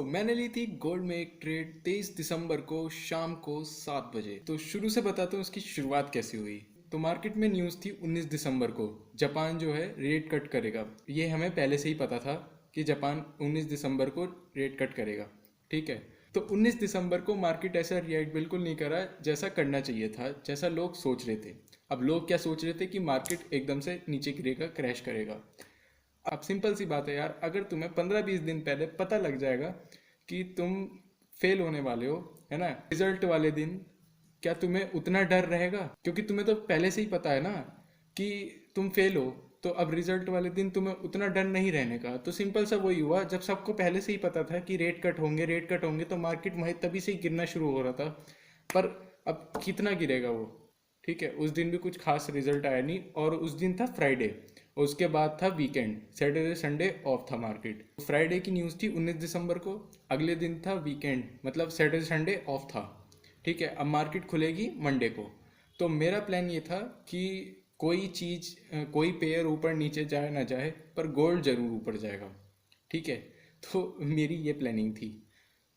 मैंने ली थी गोल्ड में एक ट्रेड 23 दिसंबर को शाम को 7 बजे। तो शुरू से बताता हूँ उसकी शुरुआत कैसे हुई। तो मार्केट में न्यूज़ थी 19 दिसंबर को जापान जो है रेट कट करेगा। ये हमें पहले से ही पता था कि जापान 19 दिसंबर को रेट कट करेगा। ठीक है। तो 19 दिसंबर को मार्केट ऐसा रिएक्ट बिल्कुल नहीं करा जैसा करना चाहिए था, जैसा लोग सोच रहे थे। अब लोग क्या सोच रहे थे कि मार्केट एकदम से नीचे गिरेगा, क्रैश करेगा। अब सिंपल सी बात है यार, अगर तुम्हें 15-20 दिन पहले पता लग जाएगा कि तुम फेल होने वाले हो, है ना, रिजल्ट वाले दिन, क्या तुम्हें उतना डर रहेगा? क्योंकि तुम्हें तो पहले से ही पता है ना कि तुम फेल हो। तो अब रिजल्ट वाले दिन तुम्हें उतना डर नहीं रहने का। तो सिंपल सा वही हुआ, जब सबको पहले से ही पता था कि रेट कट होंगे, तो मार्केट वहीं तभी से ही गिरना शुरू हो रहा था। पर अब कितना गिरेगा वो? ठीक है, उस दिन भी कुछ खास रिजल्ट आया नहीं, और उस दिन था फ्राइडे। उसके बाद था वीकेंड, सैटरडे संडे ऑफ था मार्केट। फ्राइडे की न्यूज़ थी 19 दिसंबर को, अगले दिन था वीकेंड, मतलब सैटरडे संडे ऑफ था। ठीक है, अब मार्केट खुलेगी मंडे को। तो मेरा प्लान ये था कि कोई चीज़, कोई पेयर ऊपर नीचे जाए ना जाए, पर गोल्ड जरूर ऊपर जाएगा। ठीक है। तो मेरी ये प्लानिंग थी।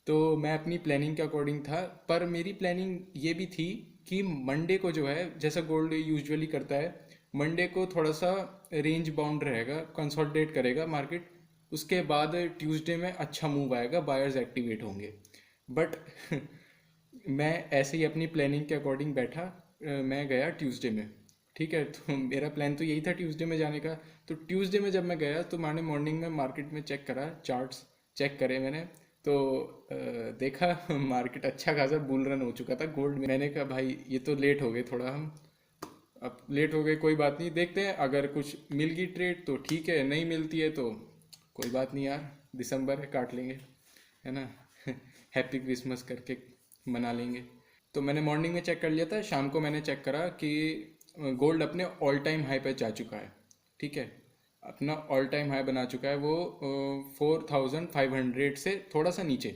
तो मैं अपनी प्लानिंग के अकॉर्डिंग था, पर मेरी प्लानिंग ये भी थी कि मंडे को जो है, जैसा गोल्ड यूजुअली करता है, मंडे को थोड़ा सा रेंज बाउंड रहेगा, कंसोलिडेट करेगा मार्केट। उसके बाद ट्यूसडे में अच्छा मूव आएगा, बायर्स एक्टिवेट होंगे। बट मैं ऐसे ही अपनी प्लानिंग के अकॉर्डिंग बैठा। मैं गया ट्यूसडे में। ठीक है, तो मेरा प्लान तो यही था ट्यूसडे में जाने का। तो ट्यूसडे में जब मैं गया तो मैंने मॉर्निंग में मार्केट में चेक करा, चार्ट्स चेक करे मैंने। तो देखा मार्केट अच्छा खासा बुल रन हो चुका था गोल्ड में। मैंने कहा भाई ये तो लेट हो गए थोड़ा हम। अब लेट हो गए, कोई बात नहीं, देखते हैं अगर कुछ मिल गई ट्रेड तो ठीक है, नहीं मिलती है तो कोई बात नहीं यार, दिसंबर है, काट लेंगे, है ना। हैप्पी क्रिसमस करके मना लेंगे। तो मैंने मॉर्निंग में चेक कर लिया था, शाम को मैंने चेक करा कि गोल्ड अपने ऑल टाइम हाई पे जा चुका है। ठीक है, अपना ऑल टाइम हाई बना चुका है वो। 4500 से थोड़ा सा नीचे,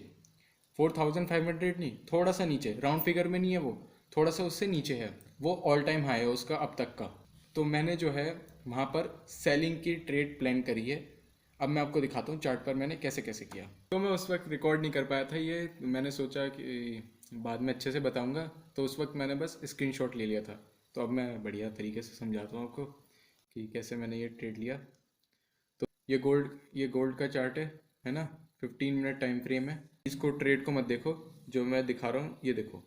4500 नहीं, थोड़ा सा नीचे, राउंड फिगर में नहीं है वो, थोड़ा सा उससे नीचे है। वो ऑल टाइम हाई है उसका अब तक का। तो मैंने जो है वहाँ पर सेलिंग की ट्रेड प्लान करी है। अब मैं आपको दिखाता हूँ चार्ट पर मैंने कैसे कैसे किया। तो मैं उस वक्त रिकॉर्ड नहीं कर पाया था ये, मैंने सोचा कि बाद में अच्छे से बताऊंगा। तो उस वक्त मैंने बस स्क्रीनशॉट ले लिया था। तो अब मैं बढ़िया तरीके से समझाता हूँ आपको कि कैसे मैंने ये ट्रेड लिया। तो ये गोल्ड का चार्ट है ना। 15 मिनट टाइम फ्रेम है। इसको ट्रेड को मत देखो, जो मैं दिखा रहा हूँ ये देखो।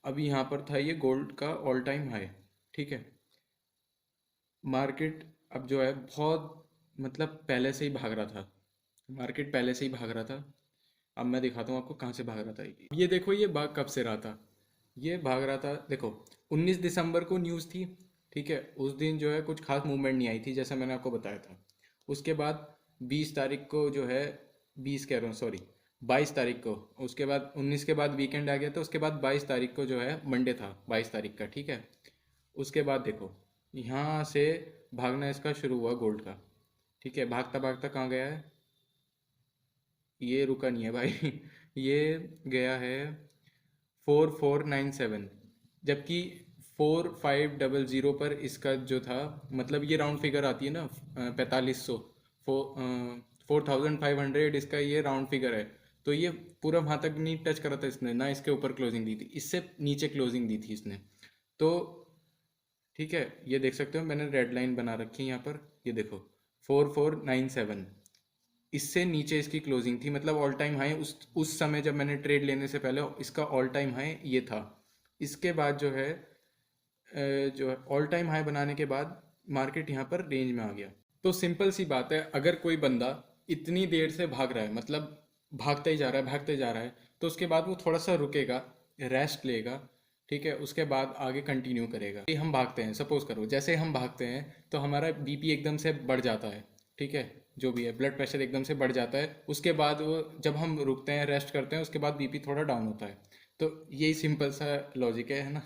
अभी यहाँ पर था ये गोल्ड का ऑल टाइम हाई। ठीक है। मार्केट अब जो है बहुत, मतलब पहले से ही भाग रहा था। मार्केट पहले से ही भाग रहा था। अब मैं दिखाता हूँ आपको कहाँ से भाग रहा था। ये देखो ये भाग कब से रहा था। ये भाग रहा था, देखो, 19 दिसंबर को न्यूज़ थी। ठीक है, उस दिन जो है कुछ खास मूवमेंट नहीं आई थी, जैसा मैंने आपको बताया था। उसके बाद 20 तारीख को जो है, 20 कह रहा हूँ सॉरी, 22 तारीख को, उसके बाद 19 के बाद वीकेंड आ गया था। उसके बाद 22 तारीख को जो है मंडे था, 22 तारीख का। ठीक है। उसके बाद देखो, यहाँ से भागना इसका शुरू हुआ गोल्ड का। ठीक है, भागता भागता कहाँ गया है, ये रुका नहीं है भाई। ये गया है 4497, जबकि 4500 पर इसका जो था, मतलब ये राउंड फिगर आती है ना, 4500, 4500 इसका ये राउंड फिगर है। तो ये पूरा वहाँ तक नहीं टच करा था इसने, ना इसके ऊपर क्लोजिंग दी थी, इससे नीचे क्लोजिंग दी थी इसने। तो ठीक है, ये देख सकते हो मैंने रेड लाइन बना रखी है यहाँ पर, ये देखो 4497, इससे नीचे इसकी क्लोजिंग थी, मतलब ऑल टाइम हाई उस समय जब मैंने ट्रेड लेने से पहले इसका ऑल टाइम हाई ये था। इसके बाद जो है जो है ऑल टाइम हाई बनाने के बाद मार्केट यहाँ पर रेंज में आ गया। तो सिंपल सी बात है, अगर कोई बंदा इतनी देर से भाग रहा है, मतलब भागते ही जा रहा है, भागते जा रहा है, तो उसके बाद वो थोड़ा सा रुकेगा, रेस्ट लेगा। ठीक है, उसके बाद आगे कंटिन्यू करेगा। ये हम भागते हैं, सपोज करो जैसे हम भागते हैं तो हमारा बीपी एकदम से बढ़ जाता है। ठीक है, जो भी है ब्लड प्रेशर एकदम से बढ़ जाता है। उसके बाद वो जब हम रुकते हैं, रेस्ट करते हैं, उसके बाद बीपी थोड़ा डाउन होता है। तो यही सिंपल सा लॉजिक है ना।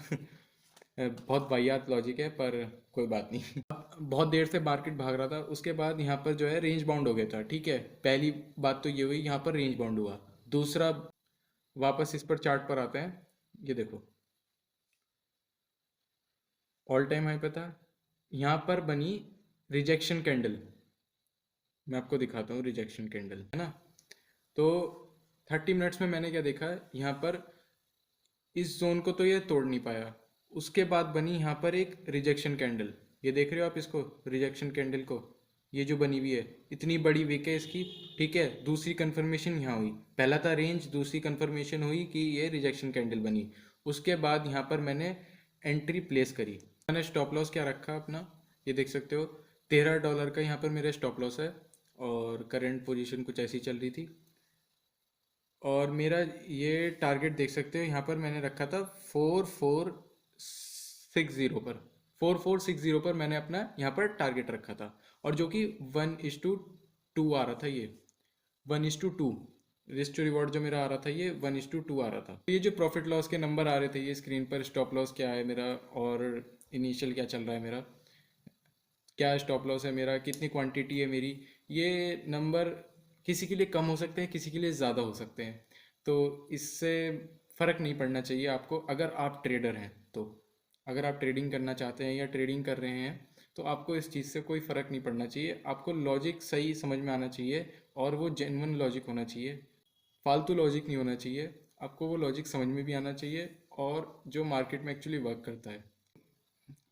बहुत वाहियात लॉजिक है, पर कोई बात नहीं। बहुत देर से मार्केट भाग रहा था, उसके बाद यहाँ पर जो है रेंज बाउंड हो गया था। ठीक है, पहली बात तो ये हुई, यहाँ पर रेंज बाउंड हुआ। दूसरा, वापस इस पर चार्ट पर आते हैं, ये देखो ऑल टाइम हाई पे था, यहाँ पर बनी रिजेक्शन कैंडल। मैं आपको दिखाता हूँ रिजेक्शन कैंडल, है ना। तो 30 मिनट्स में मैंने क्या देखा, यहाँ पर इस जोन को तो ये तोड़ नहीं पाया। उसके बाद बनी यहाँ पर एक रिजेक्शन कैंडल, ये देख रहे हो आप इसको, रिजेक्शन कैंडल को, ये जो बनी हुई है इतनी बड़ी विक है इसकी। ठीक है, दूसरी कंफर्मेशन यहाँ हुई, पहला था रेंज, दूसरी कंफर्मेशन हुई कि ये रिजेक्शन कैंडल बनी। उसके बाद यहाँ पर मैंने एंट्री प्लेस करी। मैंने स्टॉप लॉस क्या रखा अपना, ये देख सकते हो, $13 का यहाँ पर मेरा स्टॉप लॉस है। और करंट पोजीशन कुछ ऐसी चल रही थी। और मेरा ये टारगेट देख सकते हो, यहाँ पर मैंने रखा था 4460 पर। 4460 पर मैंने अपना यहाँ पर टारगेट रखा था, और जो कि 1:2 आ रहा था, ये 1:2 रिस्क टू रिवॉर्ड जो मेरा आ रहा था, ये 1:2 आ रहा था। ये जो प्रॉफिट लॉस के नंबर आ रहे थे ये स्क्रीन पर, स्टॉप लॉस क्या है मेरा, और इनिशियल क्या चल रहा है मेरा, क्या स्टॉप लॉस है मेरा, कितनी क्वांटिटी है मेरी, ये नंबर किसी के लिए कम हो सकते हैं, किसी के लिए ज़्यादा हो सकते हैं। तो इससे फ़र्क नहीं पड़ना चाहिए आपको, अगर आप ट्रेडर हैं तो। अगर आप ट्रेडिंग करना चाहते हैं या ट्रेडिंग कर रहे हैं तो आपको इस चीज़ से कोई फ़र्क नहीं पड़ना चाहिए। आपको लॉजिक सही समझ में आना चाहिए, और वो जेन्युइन लॉजिक होना चाहिए, फालतू लॉजिक नहीं होना चाहिए। आपको वो लॉजिक समझ में भी आना चाहिए, और जो मार्केट में एक्चुअली वर्क करता है।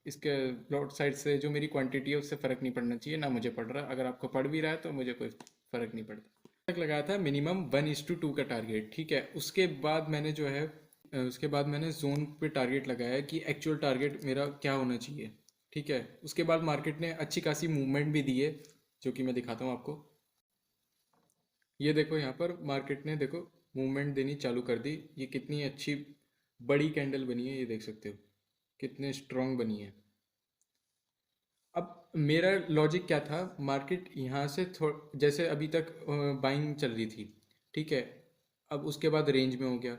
इसके लॉट साइड से जो मेरी क्वांटिटी है उससे फ़र्क नहीं पड़ना चाहिए, ना मुझे पड़ रहा है। अगर आपको पड़ भी रहा है तो मुझे कोई फ़र्क नहीं पड़ता। तक लगाया था मिनिमम 1:2 का टारगेट। ठीक है, उसके बाद मैंने जो है उसके बाद मैंने जोन पे टारगेट लगाया कि एक्चुअल टारगेट मेरा क्या होना चाहिए। ठीक है, उसके बाद मार्केट ने अच्छी खासी मूवमेंट भी दी है, जो कि मैं दिखाता हूँ आपको। ये देखो, यहाँ पर मार्केट ने देखो मूवमेंट देनी चालू कर दी। ये कितनी अच्छी बड़ी कैंडल बनी है, ये देख सकते हो कितने स्ट्रॉन्ग बनी है। अब मेरा लॉजिक क्या था, मार्केट यहाँ से जैसे अभी तक बाइंग चल रही थी। ठीक है, अब उसके बाद रेंज में हो गया,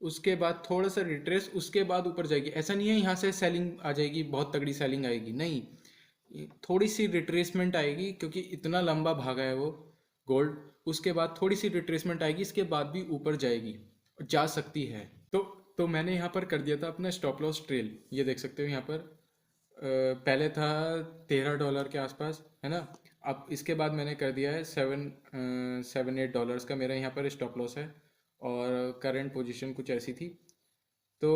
उसके बाद थोड़ा सा रिट्रेस, उसके बाद ऊपर जाएगी। ऐसा नहीं है यहाँ से सेलिंग आ जाएगी, बहुत तगड़ी सेलिंग आएगी, नहीं, थोड़ी सी रिट्रेसमेंट आएगी, क्योंकि इतना लंबा भागा है वो गोल्ड। उसके बाद थोड़ी सी रिट्रेसमेंट आएगी, इसके बाद भी ऊपर जाएगी, जा सकती है। तो तो मैंने यहाँ पर कर दिया था अपना स्टॉप लॉस ट्रेल, ये देख सकते हो यहाँ पर। पहले था $13 के आसपास, है ना। अब इसके बाद मैंने कर दिया है 7-8 डॉलर्स का मेरा यहाँ पर स्टॉप लॉस है, और करंट पोजीशन कुछ ऐसी थी। तो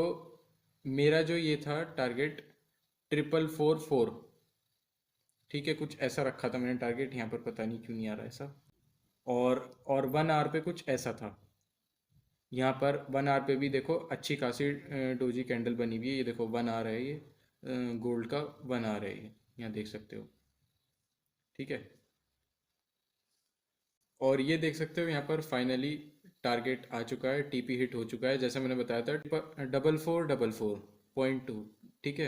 मेरा जो ये था टारगेट 4444, ठीक है, कुछ ऐसा रखा था मैंने टारगेट यहाँ पर, पता नहीं क्यों नहीं आ रहा ऐसा। और 1 आवर पे कुछ ऐसा था। यहाँ पर 1 आवर पे भी देखो अच्छी खासी डोजी कैंडल बनी हुई है, ये देखो 1 आवर है, ये गोल्ड का 1 आवर है, ये यहाँ देख सकते हो। ठीक है, और ये देख सकते हो यहाँ पर फाइनली टारगेट आ चुका है, टीपी हिट हो चुका है, जैसा मैंने बताया था 4444.2। ठीक है,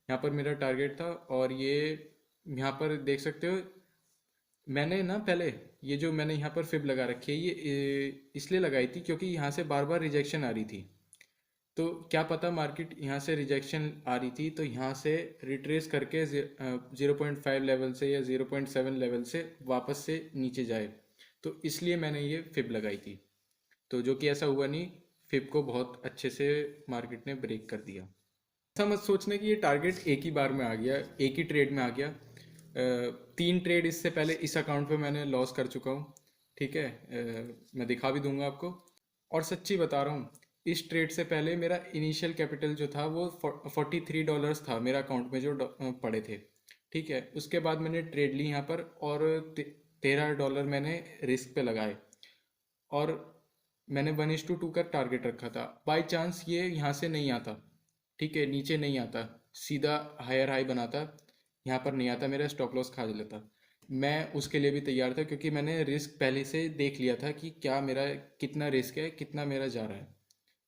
यहाँ पर मेरा टारगेट था। और ये यहाँ पर देख सकते हो, मैंने ना पहले ये जो मैंने यहाँ पर फिब लगा रखी है, ये इसलिए लगाई थी क्योंकि यहाँ से बार बार रिजेक्शन आ रही थी। तो क्या पता मार्केट यहाँ से रिजेक्शन आ रही थी तो यहाँ से रिट्रेस करके 0.5 लेवल से या 0.7 लेवल से वापस से नीचे जाए, तो इसलिए मैंने ये फिब लगाई थी। तो जो कि ऐसा हुआ नहीं, फिब को बहुत अच्छे से मार्केट ने ब्रेक कर दिया। ऐसा मत सोचने कि ये टारगेट एक ही बार में आ गया, एक ही ट्रेड में आ गया। 3 ट्रेड इससे पहले इस अकाउंट पे मैंने लॉस कर चुका हूँ। ठीक है, मैं दिखा भी दूंगा आपको। और सच्ची बता रहा हूँ, इस ट्रेड से पहले मेरा इनिशियल कैपिटल जो था वो $43 था मेरा अकाउंट में, जो पड़े थे। ठीक है, उसके बाद मैंने ट्रेड ली यहाँ पर, और $13 मैंने रिस्क पे लगाए, और मैंने 1:2 का टारगेट रखा था। बाय चांस ये यहाँ से नहीं आता, ठीक है, नीचे नहीं आता, सीधा हायर हाई बनाता, यहाँ पर नहीं आता, मेरा स्टॉप लॉस खा लेता। मैं उसके लिए भी तैयार था, क्योंकि मैंने रिस्क पहले से देख लिया था कि क्या मेरा कितना रिस्क है, कितना मेरा जा रहा है।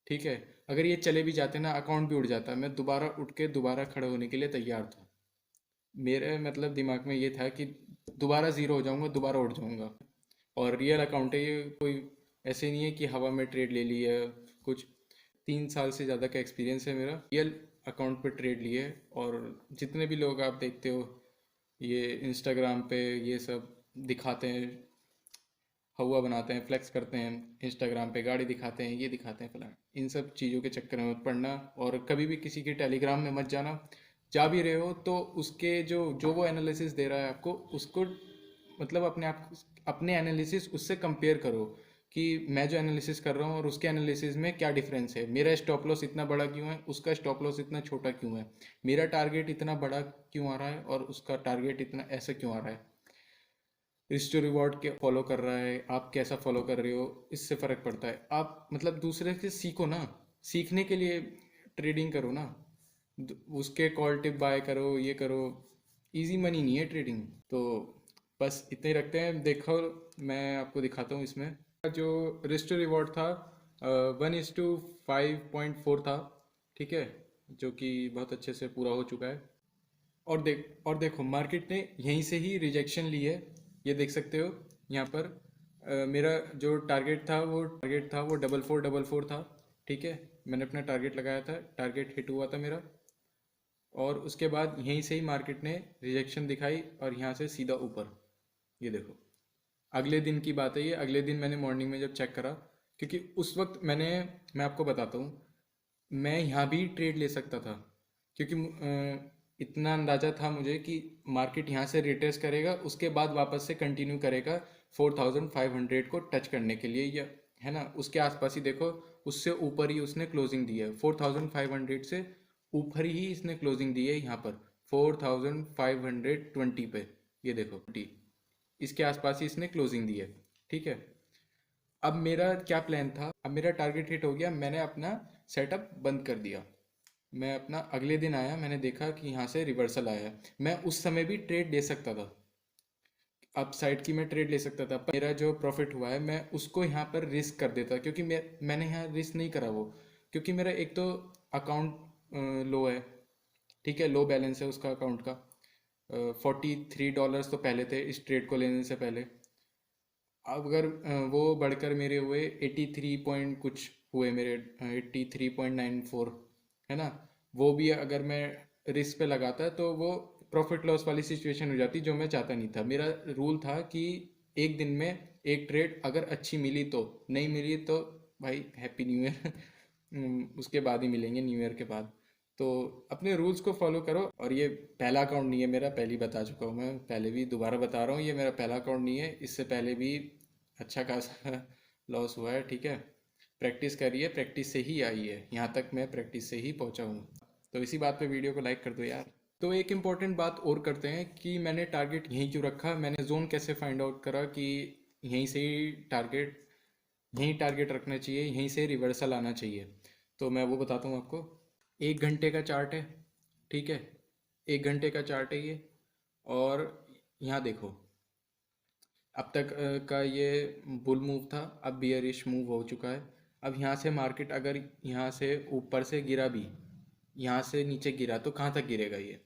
ठीक है, अगर ये चले भी जाते ना, अकाउंट भी उड़ जाता, मैं दोबारा उठ के दोबारा खड़े होने के लिए तैयार था। मेरे मतलब दिमाग में ये था कि दोबारा ज़ीरो हो जाऊंगा, दोबारा उठ जाऊंगा। और रियल अकाउंट है ये, कोई ऐसे नहीं है कि हवा में ट्रेड ले ली है कुछ। 3 साल से ज़्यादा का एक्सपीरियंस है मेरा रियल अकाउंट पे ट्रेड लिए। और जितने भी लोग आप देखते हो ये इंस्टाग्राम पे ये सब दिखाते हैं, हवा बनाते हैं, फ्लेक्स करते हैं, इंस्टाग्राम पे गाड़ी दिखाते हैं, ये दिखाते हैं फलाना, इन सब चीज़ों के चक्कर में मत पड़ना। और कभी भी किसी के टेलीग्राम में मत जाना। जा भी रहे हो तो उसके जो जो वो एनालिसिस दे रहा है आपको, उसको मतलब अपने आप, अपने एनालिसिस उससे कंपेयर करो। कि मैं जो एनालिसिस कर रहा हूँ और उसके एनालिसिस में क्या डिफरेंस है, मेरा स्टॉप लॉस इतना बड़ा क्यों है, उसका स्टॉप लॉस इतना छोटा क्यों है, मेरा टारगेट इतना बड़ा क्यों आ रहा है और उसका टारगेट इतना ऐसा क्यों आ रहा है। रिस्क टू रिवॉर्ड के फॉलो कर रहा है, आप कैसा फॉलो कर रहे हो, इससे फ़र्क पड़ता है। आप मतलब दूसरे से सीखो ना, सीखने के लिए ट्रेडिंग करो ना, उसके कॉल टिप बाय करो, ये करो। इजी मनी नहीं है ट्रेडिंग। तो बस इतने ही रखते हैं। देखो, मैं आपको दिखाता हूँ इसमें जो रिस्क टू रिवॉर्ड था 1:5.4 था, ठीक है, जो कि बहुत अच्छे से पूरा हो चुका है। और देखो मार्केट ने यहीं से ही रिजेक्शन ली है, ये देख सकते हो यहाँ पर। मेरा जो टारगेट था वो 4444 था, ठीक है। मैंने अपना टारगेट लगाया था, टारगेट हिट हुआ था मेरा। और उसके बाद यहीं से ही मार्केट ने रिजेक्शन दिखाई और यहाँ से सीधा ऊपर, ये देखो। अगले दिन की बात है ये, अगले दिन मैंने मॉर्निंग में जब चेक करा, क्योंकि उस वक्त मैं आपको बताता हूँ, मैं यहाँ भी ट्रेड ले सकता था, क्योंकि इतना अंदाज़ा था मुझे कि मार्केट यहाँ से रिट्रेस करेगा, उसके बाद वापस से कंटिन्यू करेगा 4500 को टच करने के लिए, या है ना, उसके आसपास ही देखो, उससे ऊपर ही उसने क्लोजिंग दी है। 4500 से ऊपर ही इसने क्लोजिंग दी है यहाँ पर 4520 पे, ये देखो इसके आसपास ही इसने क्लोजिंग दी है, ठीक है। अब मेरा क्या प्लान था, अब मेरा टारगेट हिट हो गया, मैंने अपना सेटअप बंद कर दिया। मैं अपना अगले दिन आया, मैंने देखा कि यहाँ से रिवर्सल आया है। मैं उस समय भी ट्रेड ले सकता था, अप साइड की मैं ट्रेड ले सकता था, पर मेरा जो प्रॉफिट हुआ है मैं उसको यहाँ पर रिस्क कर देता, क्योंकि मैंने यहाँ रिस्क नहीं करा वो, क्योंकि मेरा एक तो अकाउंट लो है, ठीक है, लो बैलेंस है उसका अकाउंट का। $43 तो पहले थे इस ट्रेड को लेने से पहले। अब अगर वो बढ़कर मेरे हुए 83 पॉइंट कुछ हुए मेरे, 83.94, है ना। वो भी अगर मैं रिस्क पे लगाता तो वो प्रॉफिट लॉस वाली सिचुएशन हो जाती, जो मैं चाहता नहीं था। मेरा रूल था कि एक दिन में एक ट्रेड अगर अच्छी मिली तो, नहीं मिली तो भाई हैप्पी न्यू ईयर उसके बाद ही मिलेंगे, न्यू ईयर के बाद। तो अपने रूल्स को फॉलो करो। और ये पहला अकाउंट नहीं है मेरा, पहले ही बता चुका हूँ मैं, पहले भी दोबारा बता रहा हूँ, ये मेरा पहला अकाउंट नहीं है, इससे पहले भी अच्छा खासा लॉस हुआ है, ठीक है। प्रैक्टिस करिए, प्रैक्टिस से ही आई है यहाँ तक, मैं प्रैक्टिस से ही पहुँचा हूँ। तो इसी बात पे वीडियो को लाइक कर दो यार। तो एक इम्पॉर्टेंट बात और करते हैं कि मैंने टारगेट यहीं क्यों रखा, मैंने जोन कैसे फाइंड आउट करा कि यहीं से ही टारगेट, यहीं टारगेट रखना चाहिए, यहीं से रिवर्सल आना चाहिए। तो मैं वो बताता हूँ आपको। 1 घंटे का चार्ट है, ठीक है, 1 घंटे का चार्ट है ये। और यहाँ देखो, अब तक का ये बुल मूव था, अब बियरिश मूव हो चुका है। अब यहाँ से मार्केट अगर यहाँ से ऊपर से गिरा भी, यहाँ से नीचे गिरा, तो कहाँ तक गिरेगा ये,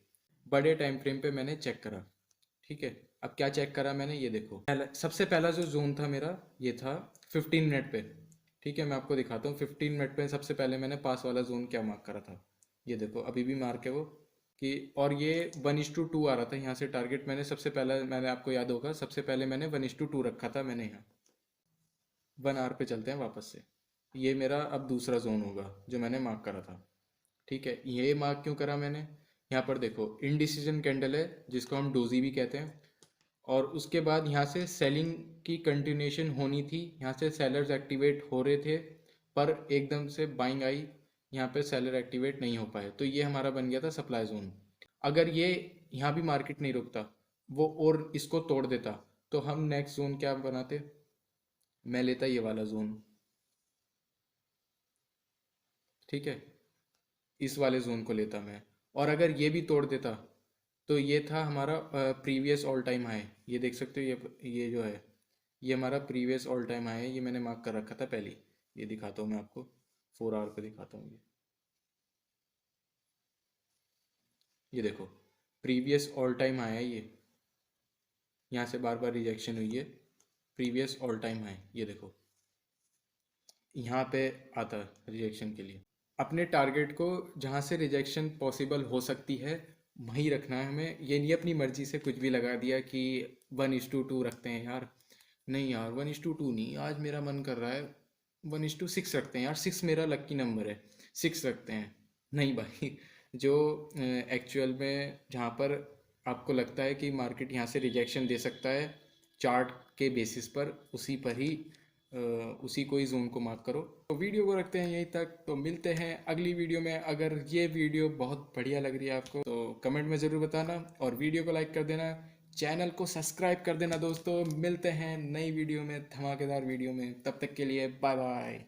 बड़े टाइम फ्रेम पे मैंने चेक करा, ठीक है। अब क्या चेक करा मैंने, ये देखो, सबसे पहला जो जोन था मेरा ये था 15 मिनट पे, ठीक है। मैं आपको दिखाता हूँ 15 मिनट पे सबसे पहले मैंने पास वाला जोन क्या मार्क करा था, ये देखो अभी भी मार्क है वो, कि और ये 1:2 आ रहा था यहाँ से टारगेट। मैंने सबसे पहले, मैंने आपको याद होगा, सबसे पहले मैंने 1:2 रखा था मैंने यहाँ। 1 आवर पे चलते हैं वापस से, ये मेरा अब दूसरा जोन होगा जो मैंने मार्क करा था, ठीक है। ये मार्क क्यों करा मैंने, यहाँ पर देखो इनडिसीजन कैंडल है जिसको हम डोजी भी कहते हैं। और उसके बाद यहाँ से सेलिंग की कंटिन्यूएशन होनी थी, यहाँ से सेलर्स एक्टिवेट हो रहे थे, पर एकदम से बाइंग आई, यहाँ पे सेलर एक्टिवेट नहीं हो पाए, तो ये हमारा बन गया था सप्लाई जोन। अगर ये यहाँ भी मार्केट नहीं रुकता, वो और इसको तोड़ देता, तो हम नेक्स्ट जोन क्या बनाते, मैं लेता ये वाला जोन, ठीक है, इस वाले जोन को लेता मैं। और अगर ये भी तोड़ देता, तो ये था हमारा प्रीवियस ऑल टाइम हाई, ये देख सकते हो, ये जो है, ये हमारा प्रीवियस ऑल टाइम हाई है, ये मैंने मार्क कर रखा था पहले ही। ये दिखाता हूँ मैं आपको, 4 आवर पे दिखाता हूँ ये देखो, प्रीवियस ऑल टाइम हाई है ये, यहाँ से बार बार रिजेक्शन हुई है, प्रीवियस ऑल टाइम हाई, ये देखो यहाँ पे आता है रिजेक्शन के लिए। अपने टारगेट को जहाँ से रिजेक्शन पॉसिबल हो सकती है वहीं रखना है हमें, ये नहीं अपनी मर्जी से कुछ भी लगा दिया कि 1:2 रखते हैं यार, नहीं यार 1:2 नहीं, आज मेरा मन कर रहा है 1:6 रखते हैं यार, 6 मेरा लक्की नंबर है, 6 रखते हैं। नहीं भाई, जो एक्चुअल में जहाँ पर आपको लगता है कि मार्केट यहाँ से रिजेक्शन दे सकता है चार्ट के बेसिस पर, उसी पर ही उसी को ही जोन को मार्क करो। तो वीडियो को रखते हैं यहीं तक, तो मिलते हैं अगली वीडियो में। अगर ये वीडियो बहुत बढ़िया लग रही है आपको तो कमेंट में ज़रूर बताना और वीडियो को लाइक कर देना, चैनल को सब्सक्राइब कर देना दोस्तों। मिलते हैं नई वीडियो में, धमाकेदार वीडियो में, तब तक के लिए बाय बाय।